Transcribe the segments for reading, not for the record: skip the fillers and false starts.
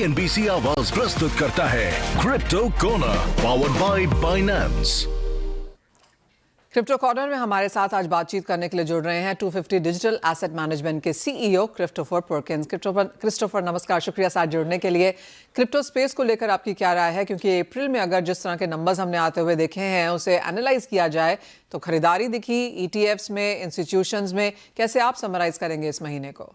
CNBC आवाज प्रस्तुत करता है crypto corner powered by Binance. Crypto corner में हमारे साथ आज बातचीत करने के लिए जुड़ रहे हैं 250 डिजिटल एसेट मैनेजमेंट के सीईओ क्रिस्टोफर पर्किंस। क्रिस्टोफर नमस्कार, शुक्रिया साथ जुड़ने के लिए। क्रिप्टो स्पेस को लेकर आपकी क्या राय है, क्योंकि अप्रैल में अगर जिस तरह के नंबर्स हमने आते हुए देखे हैं उसे एनालाइज किया जाए तो खरीदारी दिखी ईटीएफ्स में, इंस्टीट्यूशंस में। कैसे आप समराइज करेंगे इस महीने को?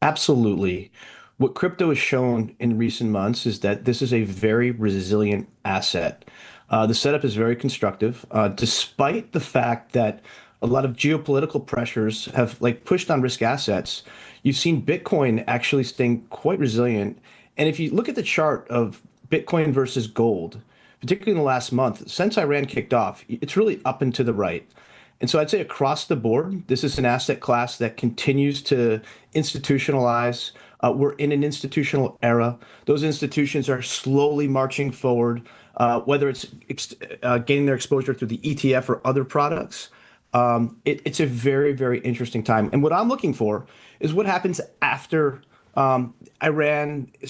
Absolutely. What crypto has shown in recent months is that this is a very resilient asset. The setup is very constructive, despite the fact that a lot of geopolitical pressures have pushed on risk assets. You've seen Bitcoin actually staying quite resilient. And if you look at the chart of Bitcoin versus gold, particularly in the last month, since Iran kicked off, it's really up and to the right. And so I'd say across the board, this is an asset class that continues to institutionalize. We're in an institutional era. Those institutions are slowly marching forward, whether it's gaining their exposure through the ETF or other products. It's a very, very interesting time. And what I'm looking for is what happens after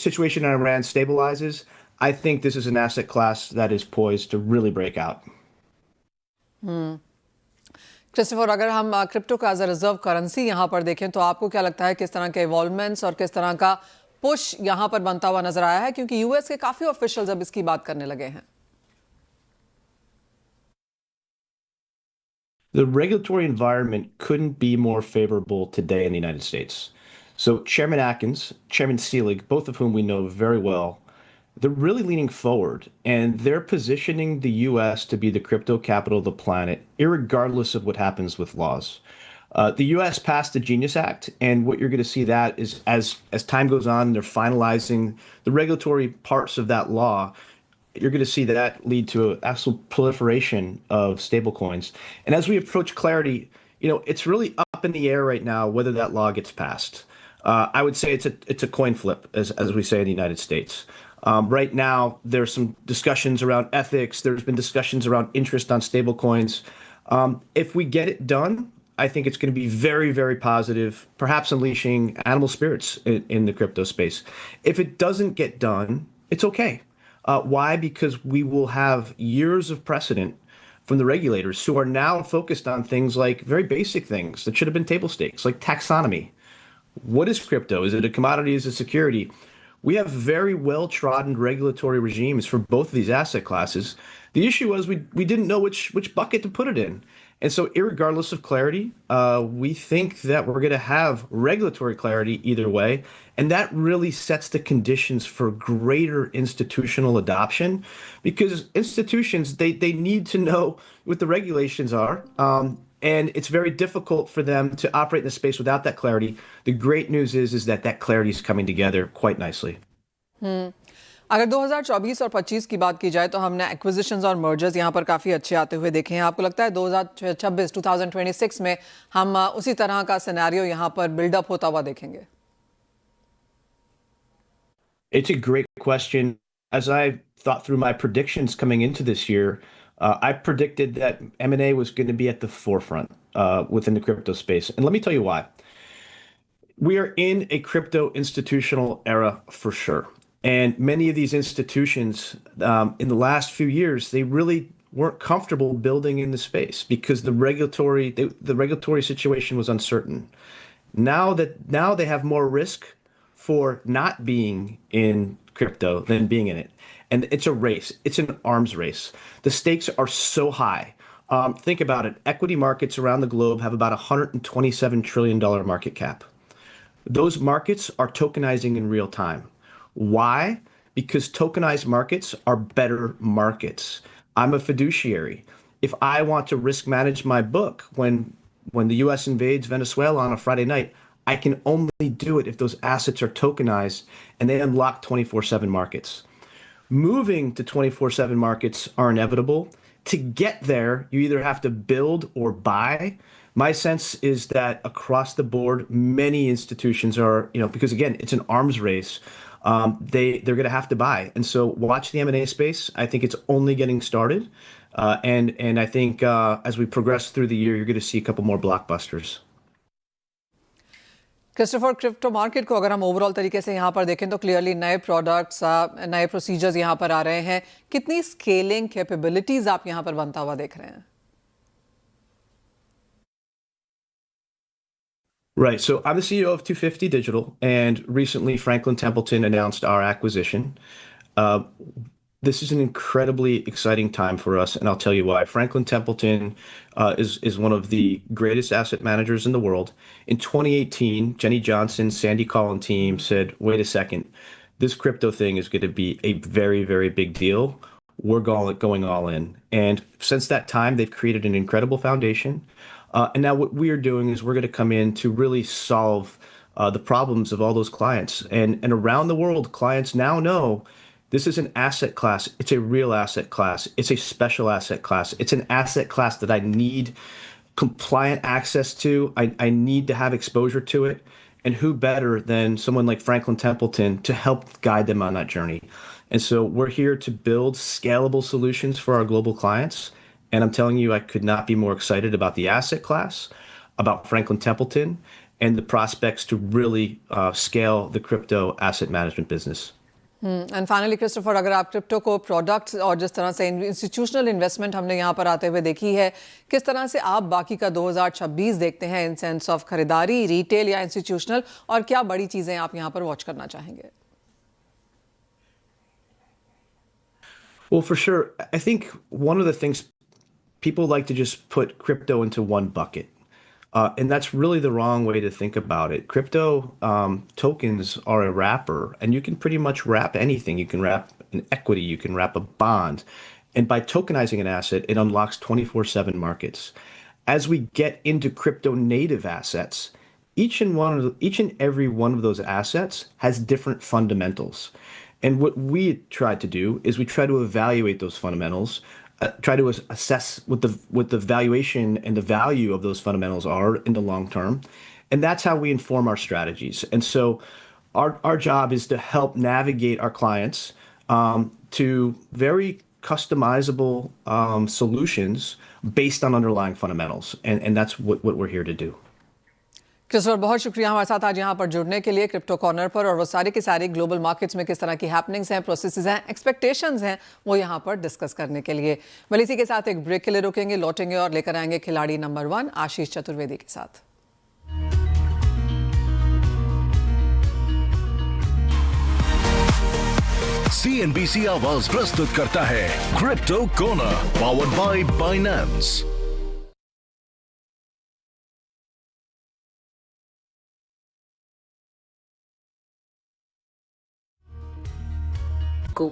situation in Iran stabilizes. I think this is an asset class that is poised to really break out. Christopher, अगर हम crypto का as a reserve currency यहाँ पर देखें तो आपको क्या लगता है किस तरह के इवॉल्वमेंट्स और किस तरह का पुश यहाँ पर बनता हुआ नजर आया है, क्योंकि यूएस के काफी ऑफिशियल्स अब इसकी बात करने लगे हैं? The regulatory environment couldn't be more favorable today in the United States. So Chairman Atkins, Chairman Selig, both of whom we know very well, they're really leaning forward, and they're positioning the U.S. to be the crypto capital of the planet, irregardless of what happens with laws. The U.S. passed the Genius Act, and what you're going to see that is as time goes on, they're finalizing the regulatory parts of that law. You're going to see that lead to an absolute proliferation of stablecoins. And as we approach clarity, it's really up in the air right now whether that law gets passed. I would say it's a coin flip, as we say in the United States. Right now, there's some discussions around ethics. There's been discussions around interest on stablecoins. If we get it done, I think it's going to be very, very positive, perhaps unleashing animal spirits in the crypto space. If it doesn't get done, it's okay. Why? Because we will have years of precedent from the regulators who are now focused on things like very basic things that should have been table stakes, like taxonomy. What is crypto? Is it a commodity? Is it security? We have very well-trodden regulatory regimes for both of these asset classes. The issue was we didn't know which bucket to put it in. And so irregardless of clarity, we think that we're going to have regulatory clarity either way. And that really sets the conditions for greater institutional adoption, because institutions, they need to know what the regulations are. And it's very difficult for them to operate in the space without that clarity. The great news is that clarity is coming together quite nicely. अगर 2024 और 25 की बात की जाए तो हमने acquisitions और mergers यहाँ पर काफ़ी अच्छे आते हुए देखे हैं। आपको लगता है 2026 में हम उसी तरह का सिनेरियो यहाँ पर बिल्डअप होता हुआ देखेंगे? It's a great question. As I thought through my predictions coming into this year, I predicted that M&A was going to be at the forefront within the crypto space. And let me tell you why. We are in a crypto institutional era for sure. And many of these institutions in the last few years, they really weren't comfortable building in the space because the regulatory situation was uncertain. Now they have more risk for not being in crypto than being in it. And it's a race. It's an arms race. The stakes are so high. Think about it. Equity markets around the globe have about $127 trillion market cap. Those markets are tokenizing in real time. Why? Because tokenized markets are better markets. I'm a fiduciary. If I want to risk manage my book when the U.S. invades Venezuela on a Friday night, I can only do it if those assets are tokenized and they unlock 24/7 markets. Moving to 24/7 markets are inevitable. To get there, you either have to build or buy. My sense is that across the board, many institutions are, because again, it's an arms race. They're going to have to buy. And so watch the M&A space. I think it's only getting started. And I think as we progress through the year, you're going to see a couple more blockbusters. Christopher, crypto market को अगर हम overall तरीके से यहाँ पर देखें तो clearly नए प्रोडक्ट्स, नए प्रोसीजर्स यहाँ पर आ रहे हैं। कितनी स्केलिंग कैपेबिलिटीज आप यहाँ पर बनता हुआ देख रहे हैं? Right. So I'm the CEO of 250 Digital, and recently Franklin Templeton announced our acquisition. Uh, this is an incredibly exciting time for us, and I'll tell you why. Franklin Templeton is one of the greatest asset managers in the world. In 2018, Jenny Johnson, Sandy Collin team said, "Wait a second, this crypto thing is going to be a very, very big deal. We're going all in." And since that time, they've created an incredible foundation. And now what we are doing is we're going to come in to really solve the problems of all those clients. And around the world, clients now know this is an asset class. It's a real asset class. It's a special asset class. It's an asset class that I need compliant access to. I need to have exposure to it. And who better than someone like Franklin Templeton to help guide them on that journey? And so we're here to build scalable solutions for our global clients. And I'm telling you, I could not be more excited about the asset class, about Franklin Templeton, and the prospects to really scale the crypto asset management business. And finally Christopher, अगर आप crypto को products और जिस तरह से institutional investment हमने यहाँ पर आते हुए देखी है, किस तरह से आप बाकी का 2026 देखते हैं इन सेंस ऑफ खरीदारी, रिटेल या इंस्टीट्यूशनल, और क्या बड़ी चीज़ें आप यहाँ पर वॉच करना चाहेंगे? Well, for sure. I think one of the things people like to just put crypto into one bucket. And that's really the wrong way to think about it. Crypto tokens are a wrapper, and you can pretty much wrap anything. You can wrap an equity, you can wrap a bond. And by tokenizing an asset, it unlocks 24/7 markets. As we get into crypto native assets, each and every one of those assets has different fundamentals. And what we try to do is we try to evaluate those fundamentals, try to assess what the valuation and the value of those fundamentals are in the long term, and that's how we inform our strategies. And so, our job is to help navigate our clients to very customizable solutions based on underlying fundamentals, and that's what we're here to do. Christopher, बहुत शुक्रिया हमारे साथ आज यहाँ पर जुड़ने के लिए क्रिप्टो कॉर्नर पर, और वो सारे के सारे ग्लोबल मार्केट्स में किस तरह की हैपनिंग्स हैं, प्रोसेसेस हैं, एक्सपेक्टेशंस हैं, वो यहाँ पर डिस्कस करने के लिए। वेल, इसी के साथ एक ब्रेक के लिए रुकेंगे, लौटेंगे और लेकर आएंगे खिलाड़ी नंबर 1 आशीष चतुर्वेदी के साथ। CNBC आवाज प्रस्तुत करता है crypto corner, powered by Binance. को